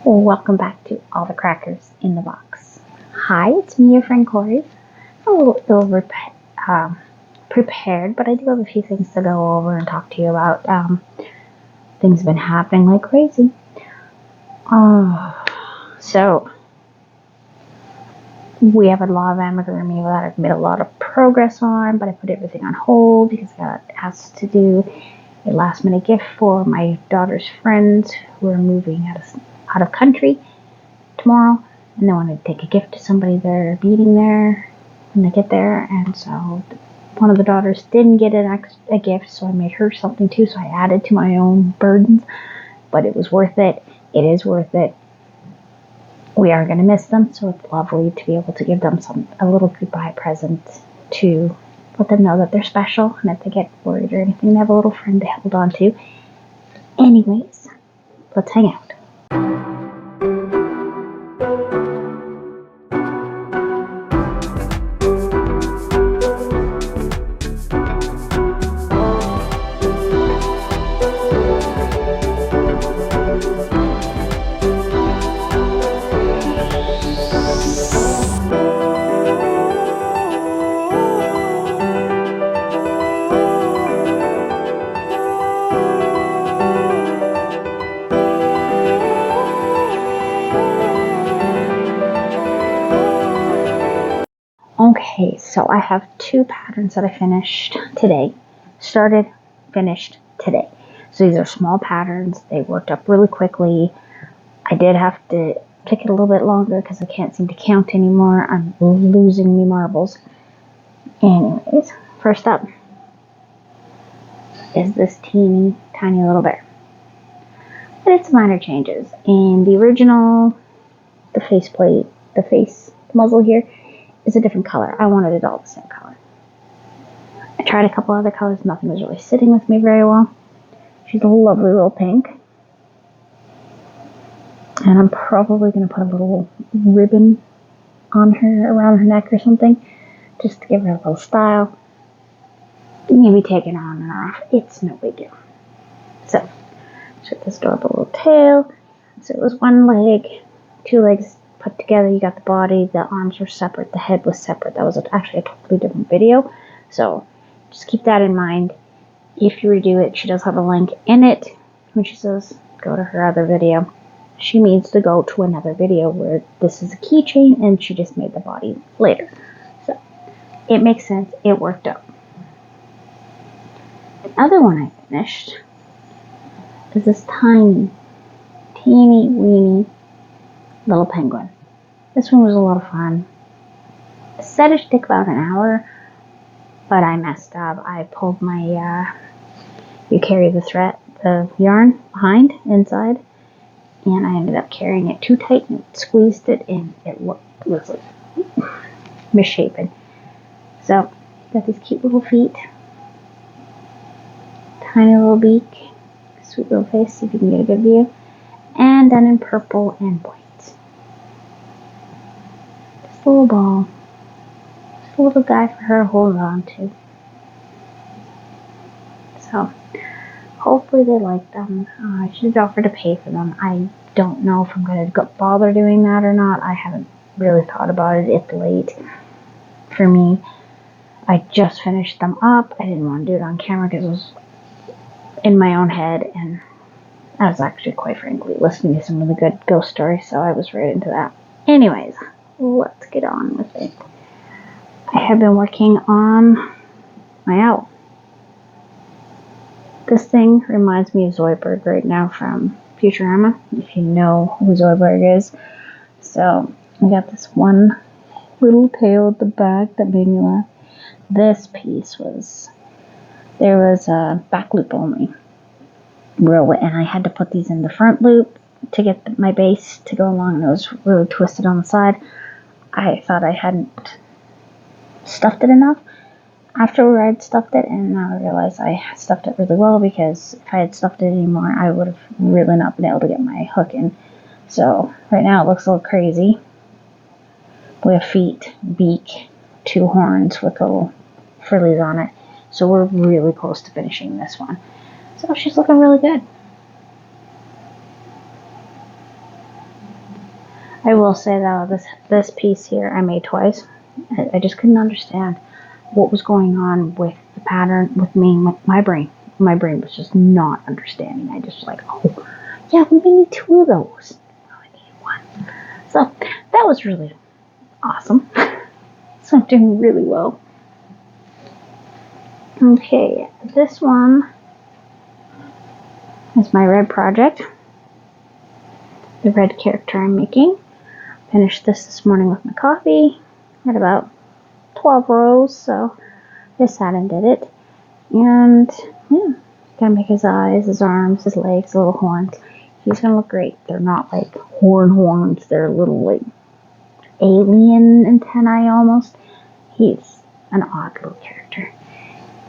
Welcome back to All the Crackers in the Box. Hi, it's me, your friend Corey. I'm a little prepared, but I do have a few things to go over and talk to you about. Things have been happening like crazy. So, we have a lot of amigurumi that I've made a lot of progress on, but I put everything on hold because I got asked to do a last minute gift for my daughter's friends who are moving out of country tomorrow, and they wanted to take a gift to somebody they're meeting there when they get there. And so one of the daughters didn't get a gift, so I made her something too. So I added to my own burdens, but it was worth it. It is worth it. We are going to miss them, so it's lovely to be able to give them a little goodbye present to let them know that they're special, and if they get worried or anything, they have a little friend to hold on to. Anyways, let's hang out. Okay, so I have two patterns that I finished today. Finished today. So these are small patterns. They worked up really quickly. I did have to take it a little bit longer because I can't seem to count anymore. I'm losing me marbles. Anyways, first up is this teeny tiny little bear. But it's minor changes. In the original, the faceplate, the muzzle here is a different color. I wanted it all the same color. I tried a couple other colors. Nothing was really sitting with me very well. She's a lovely little pink. And I'm probably going to put a little ribbon on her, around her neck or something, just to give her a little style. Maybe take it on and off. It's no big deal. So, this adorable little tail. So it was one leg, two legs put together. You got the body, the arms were separate, the head was separate. That was actually a totally different video. So just keep that in mind. If you redo it, she does have a link in it. When she says go to her other video, she means to go to another video where this is a keychain and she just made the body later. So it makes sense. It worked out. The other one I finished is this teeny weeny little penguin. This one was a lot of fun. It said it should take about an hour, but I messed up. I pulled my, you carry the yarn inside, and I ended up carrying it too tight and it squeezed it and it was like misshapen. So, got these cute little feet, tiny little beak, sweet little face, see if you can get a good view, and done in purple and white. Just a little ball. Just a little guy for her to hold on to. So, hopefully they like them. She's offered to pay for them. I don't know if I'm going to bother doing that or not. I haven't really thought about it. It's late for me. I just finished them up. I didn't want to do it on camera because it was in my own head, and I was actually, quite frankly, listening to some really good ghost stories, so I was right into that. Anyways, let's get on with it. I have been working on my owl. This thing reminds me of Zoidberg right now from Futurama, if you know who Zoidberg is. So, I got this one little tail at the back that made me laugh. This piece there was a back loop only. And I had to put these in the front loop to get my base to go along, and it was really twisted on the side. I thought I hadn't stuffed it enough. After I'd stuffed it, and now I realized I stuffed it really well, because if I had stuffed it anymore, I would have really not been able to get my hook in. So right now it looks a little crazy. We have feet, beak, two horns with little frillies on it. So we're really close to finishing this one. So she's looking really good. I will say though, this piece here I made twice. I just couldn't understand what was going on with the pattern with me, with my brain. My brain was just not understanding. I just was like, oh, yeah, we may need 2 of those. No, I needed 1. So that was really awesome. So I'm doing really well. Okay, this one is my red project. The red character I'm making. Finished this morning with my coffee. Had about 12 rows, so I sat and did it. And yeah, gotta make his eyes, his arms, his legs, little horns. He's gonna look great. They're not like horns, they're little like alien antennae almost. He's an odd little character.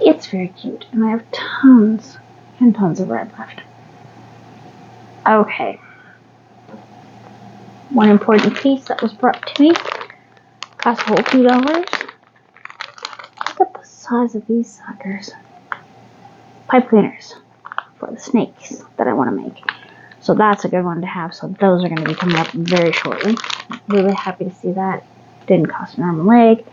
It's very cute, and I have tons and tons of red left. Okay. One important piece that was brought to me cost a whole $2. Look at the size of these suckers. Pipe cleaners for the snakes that I want to make. So that's a good one to have. So those are going to be coming up very shortly. Really happy to see that. Didn't cost an arm and leg.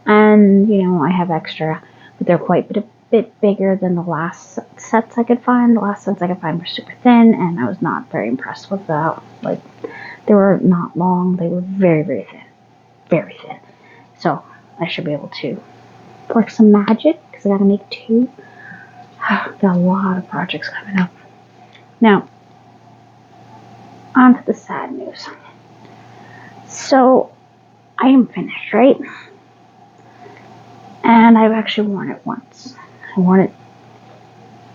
And, you know, I have extra, but they're quite a bit bigger than the last sets I could find. The last sets I could find were super thin, and I was not very impressed with that. Like, they were not long. They were very, very thin. Very thin. So I should be able to work some magic, because I got to make 2. Got a lot of projects coming up. Now, on to the sad news. So, I am finished, right? And I've actually worn it once. I wore it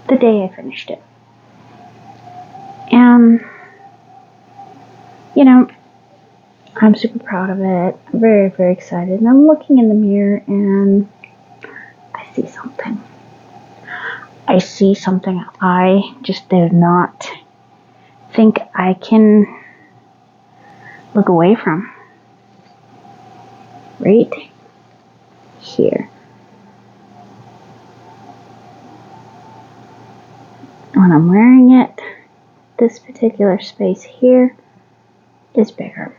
the day I finished it. And, you know, I'm super proud of it. I'm very, very excited. And I'm looking in the mirror and I see something. I see something I just did not think I can look away from. Right here. When I'm wearing it, this particular space here is bigger.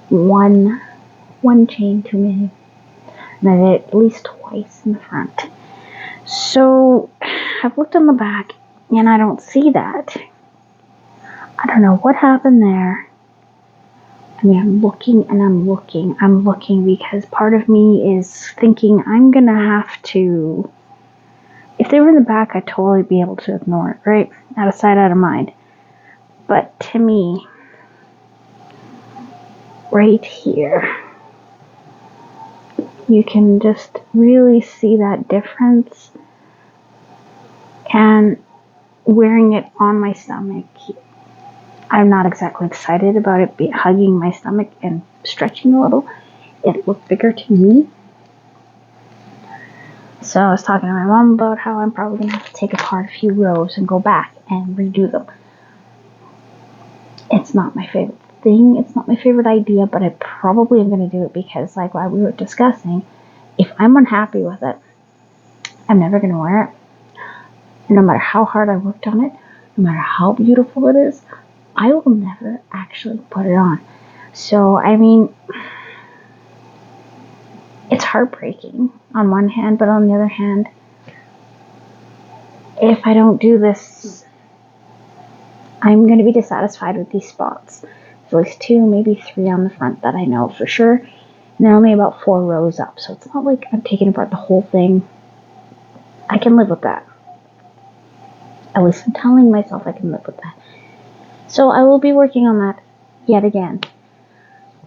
One chain too many. And I did it at least twice in the front. So I've looked on the back and I don't see that. I don't know what happened there. I mean, I'm looking and I'm looking. I'm looking because part of me is thinking I'm going to have to... If they were in the back, I'd totally be able to ignore it, right? Out of sight, out of mind. But to me, right here, you can just really see that difference. And wearing it on my stomach, I'm not exactly excited about it hugging my stomach and stretching a little. It looked bigger to me. So I was talking to my mom about how I'm probably going to have to take apart a few rows and go back and redo them. It's not my favorite thing. It's not my favorite idea, but I probably am going to do it because, like while we were discussing, if I'm unhappy with it, I'm never going to wear it. And no matter how hard I worked on it, no matter how beautiful it is, I will never actually put it on. So, I mean, it's heartbreaking on one hand, but on the other hand, if I don't do this, I'm going to be dissatisfied with these spots. There's at least 2, maybe 3 on the front that I know for sure. And they're only about 4 rows up, so it's not like I'm taking apart the whole thing. I can live with that. At least I'm telling myself I can live with that. So I will be working on that yet again.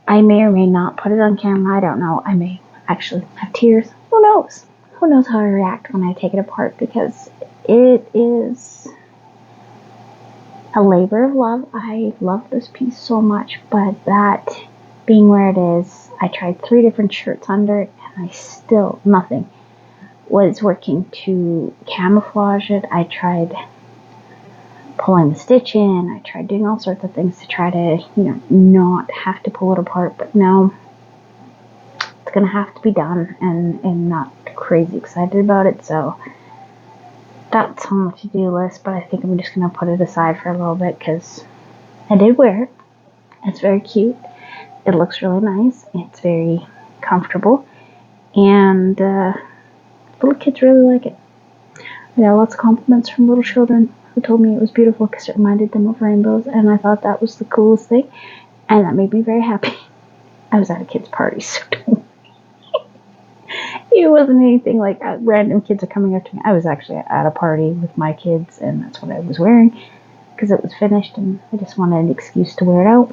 I may or may not put it on camera. I don't know. I may actually have tears. Who knows? Who knows how I react when I take it apart, because it is a labor of love. I love this piece so much, but that being where it is, I tried 3 different shirts under it and I still, nothing was working to camouflage it. I tried pulling the stitch in. I tried doing all sorts of things to try to, not have to pull it apart, but no, it's going to have to be done, and I'm not crazy excited about it, so that's on the to-do list, but I think I'm just going to put it aside for a little bit, because I did wear it. It's very cute. It looks really nice. It's very comfortable. And little kids really like it. I got lots of compliments from little children who told me it was beautiful because it reminded them of rainbows, and I thought that was the coolest thing, and that made me very happy. I was at a kid's party, so don't. It wasn't anything like random kids are coming up to me. I was actually at a party with my kids, and that's what I was wearing because it was finished, and I just wanted an excuse to wear it out.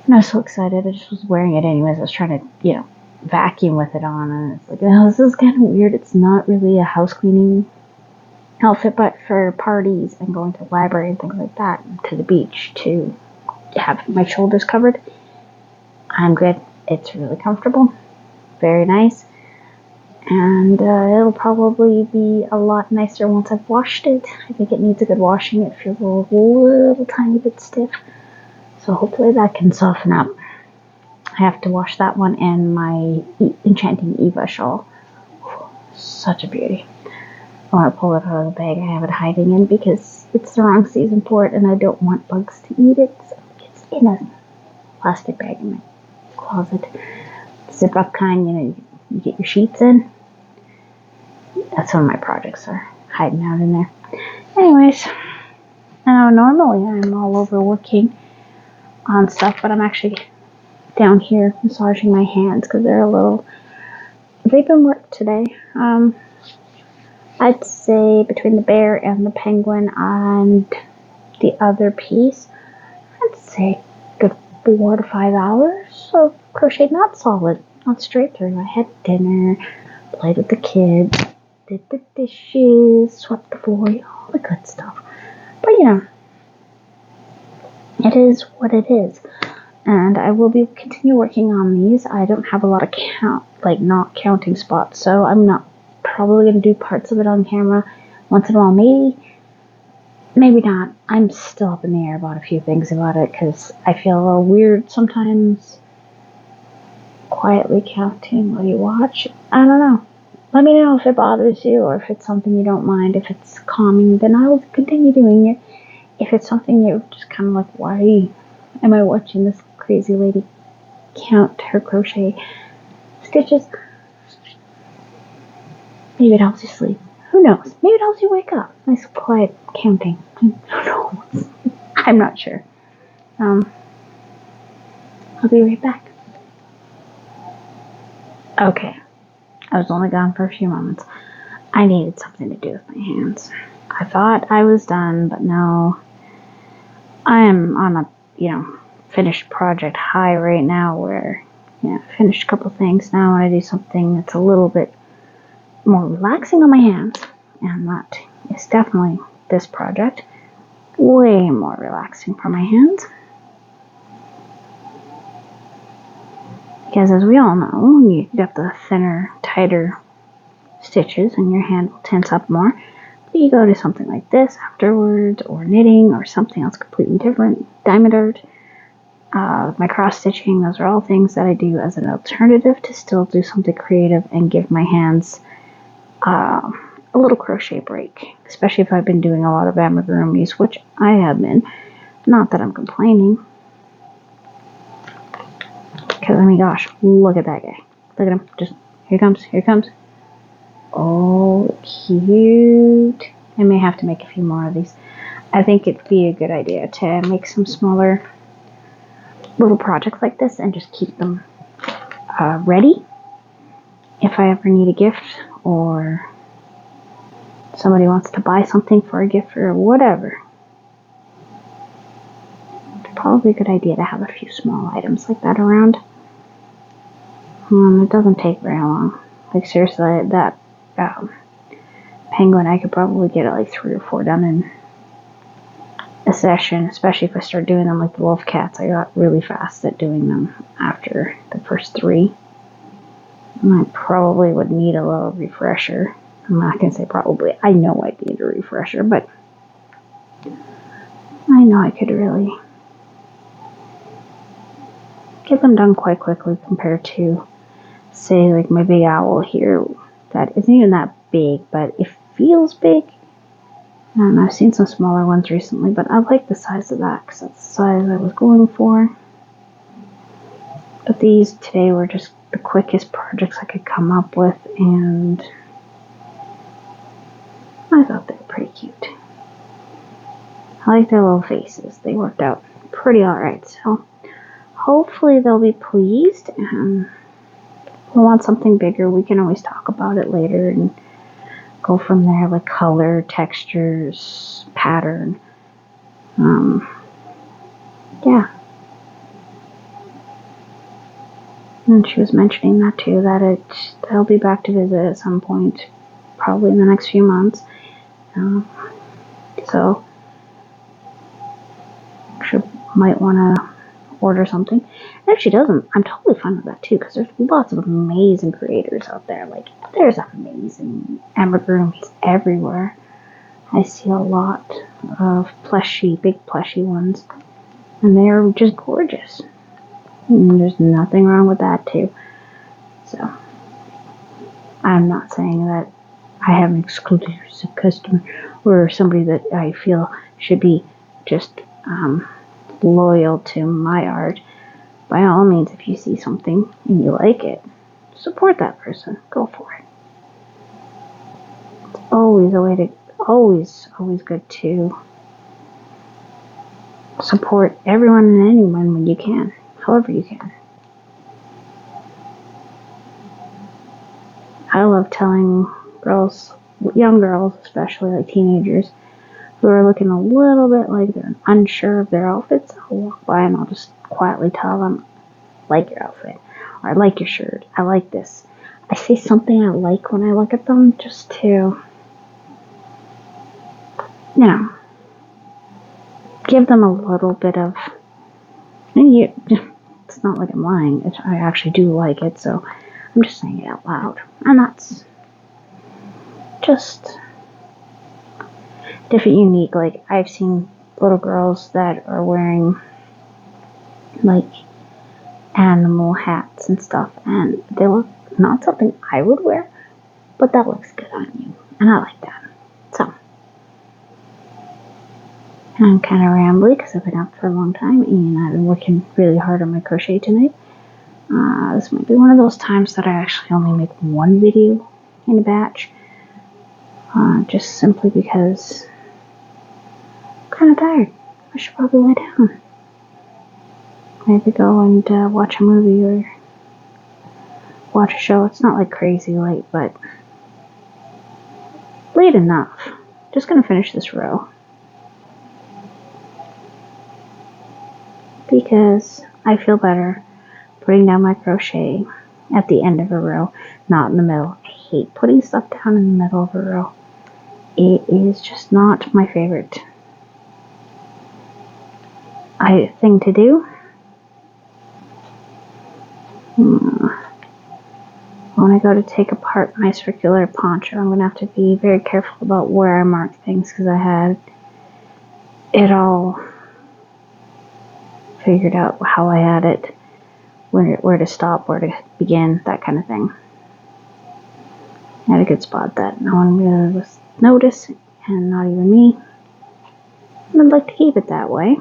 And I was so excited. I just was wearing it anyways. I was trying to, vacuum with it on, and it's like, oh, this is kind of weird. It's not really a house cleaning outfit, but for parties and going to the library and things like that, and to the beach to have my shoulders covered, I'm good. It's really comfortable, very nice, and it'll probably be a lot nicer once I've washed it. I think it needs a good washing. It feels a little tiny bit stiff, so hopefully that can soften up. I have to wash that one and my Enchanting Eva shawl. Such a beauty. I want to pull it out of the bag I have it hiding in because it's the wrong season for it and I don't want bugs to eat it. So it's in a plastic bag in my closet. Zip up kind, you get your sheets in. That's one of my projects are hiding out in there. Anyways, normally I'm all over working on stuff, but I'm actually down here massaging my hands because they've been worked today. I'd say between the bear and the penguin and the other piece, I'd say good 4 to 5 hours of crochet, not solid, not straight through. I had dinner, played with the kids, did the dishes, swept the floor, all the good stuff. But it is what it is. And I will continue working on these. I don't have a lot of not counting spots, so I'm not probably going to do parts of it on camera once in a while. Maybe not. I'm still up in the air about a few things about it because I feel a little weird sometimes quietly counting while you watch. I don't know. Let me know if it bothers you or if it's something you don't mind. If it's calming, then I will continue doing it. If it's something you're just kind of like, why am I watching this crazy lady count her crochet stitches? Maybe it helps you sleep. Who knows? Maybe it helps you wake up. Nice quiet counting. Who knows? I'm not sure. I'll be right back. Okay. I was only gone for a few moments. I needed something to do with my hands. I thought I was done, but no. I am on a, finished project high right now where, finished a couple things. Now I want to do something that's a little bit more relaxing on my hands. And that is definitely this project. Way more relaxing for my hands. Because as we all know, you get the thinner, tighter stitches and your hand will tense up more. But you go to something like this afterwards, or knitting, or something else completely different. Diamond art, my cross stitching, those are all things that I do as an alternative to still do something creative and give my hands a little crochet break. Especially if I've been doing a lot of amigurumis, which I have been. Not that I'm complaining. Because, gosh, look at that guy. Look at him. Just, here he comes. Oh, cute. I may have to make a few more of these. I think it'd be a good idea to make some smaller little projects like this and just keep them ready if I ever need a gift or somebody wants to buy something for a gift or whatever. It's probably a good idea to have a few small items like that around. It doesn't take very long. Like seriously, that penguin, I could probably get it like 3 or 4 done in a session, especially if I start doing them like the wolf cats. I got really fast at doing them after the first 3. And I probably would need a little refresher. I'm not going to say probably. I know I'd need a refresher, but I know I could really get them done quite quickly compared to, say, like my big owl here that isn't even that big, but it feels big. And I've seen some smaller ones recently, but I like the size of that because that's the size I was going for. But these today were just the quickest projects I could come up with, and I thought they were pretty cute. I like their little faces. They worked out pretty alright, so hopefully they'll be pleased, and if we want something bigger, we can always talk about it later and go from there, like color, textures, pattern. Yeah. And she was mentioning that too, that they'll be back to visit at some point, probably in the next few months. So she might want to order something. And if she doesn't, I'm totally fine with that too, because there's lots of amazing creators out there. Like, there's amazing amigurumis everywhere. I see a lot of big plushy ones, and they're just gorgeous. And there's nothing wrong with that too. So, I'm not saying that I have an exclusive customer or somebody that I feel should be just loyal to my art. By all means, if you see something and you like it, support that person. Go for it. It's always a way to, always good to support everyone and anyone when you can, however you can. I love telling girls, young girls especially, like teenagers, who are looking a little bit like they're unsure of their outfits. I'll walk by and I'll just quietly tell them, I like your outfit, or I like your shirt, I like this. I say something I like when I look at them, just to, give them a little bit of, it's not like I'm lying, I actually do like it, so I'm just saying it out loud. And that's just different, unique. Like, I've seen little girls that are wearing, like, animal hats and stuff, and they look not something I would wear, but that looks good on you, and I like that. So, I'm kind of rambly because I've been out for a long time, and I've been working really hard on my crochet tonight. This might be one of those times that I actually only make one video in a batch, just simply because I'm kind of tired. I should probably lay down. Maybe go and watch a movie or watch a show. It's not like crazy late, but late enough. Just gonna finish this row, because I feel better putting down my crochet at the end of a row, not in the middle. I hate putting stuff down in the middle of a row. It is just not my favorite thing to do. When I go to take apart my circular poncho, I'm going to have to be very careful about where I mark things, because I had it all figured out how I had it, where to stop, where to begin, that kind of thing. I had a good spot that no one really was noticing, and not even me. And I'd like to keep it that way.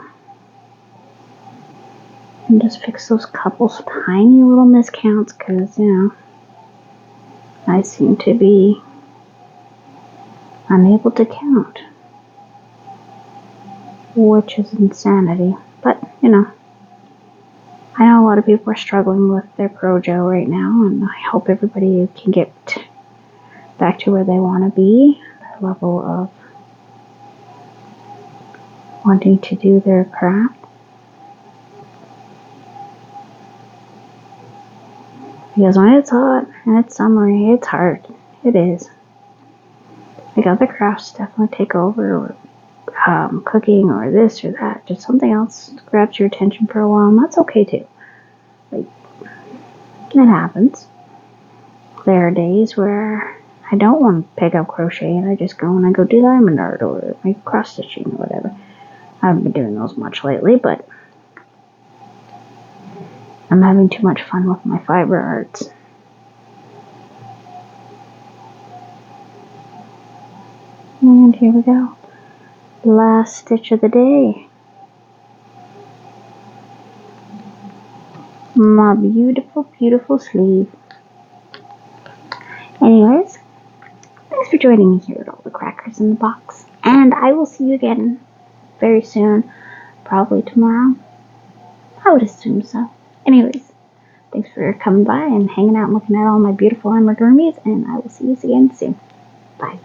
And just fix those couples tiny little miscounts, because, I seem to be unable to count, which is insanity. But, I know a lot of people are struggling with their Projo right now, and I hope everybody can get back to where they want to be, their level of wanting to do their craft. Because when it's hot and it's summery, it's hard. It is. Like, other crafts definitely take over, or cooking, or this or that. Just something else grabs your attention for a while, and that's okay too. Like, it happens. There are days where I don't want to pick up crochet, and I just go and I go do diamond art or make cross stitching or whatever. I haven't been doing those much lately, but I'm having too much fun with my fiber arts. And here we go. last stitch of the day. My beautiful, beautiful sleeve. Anyways, thanks for joining me here with all the crackers in the box. And I will see you again very soon. Probably tomorrow. I would assume so. Anyways, thanks for coming by and hanging out and looking at all my beautiful amigurumis, and I will see you again soon. Bye.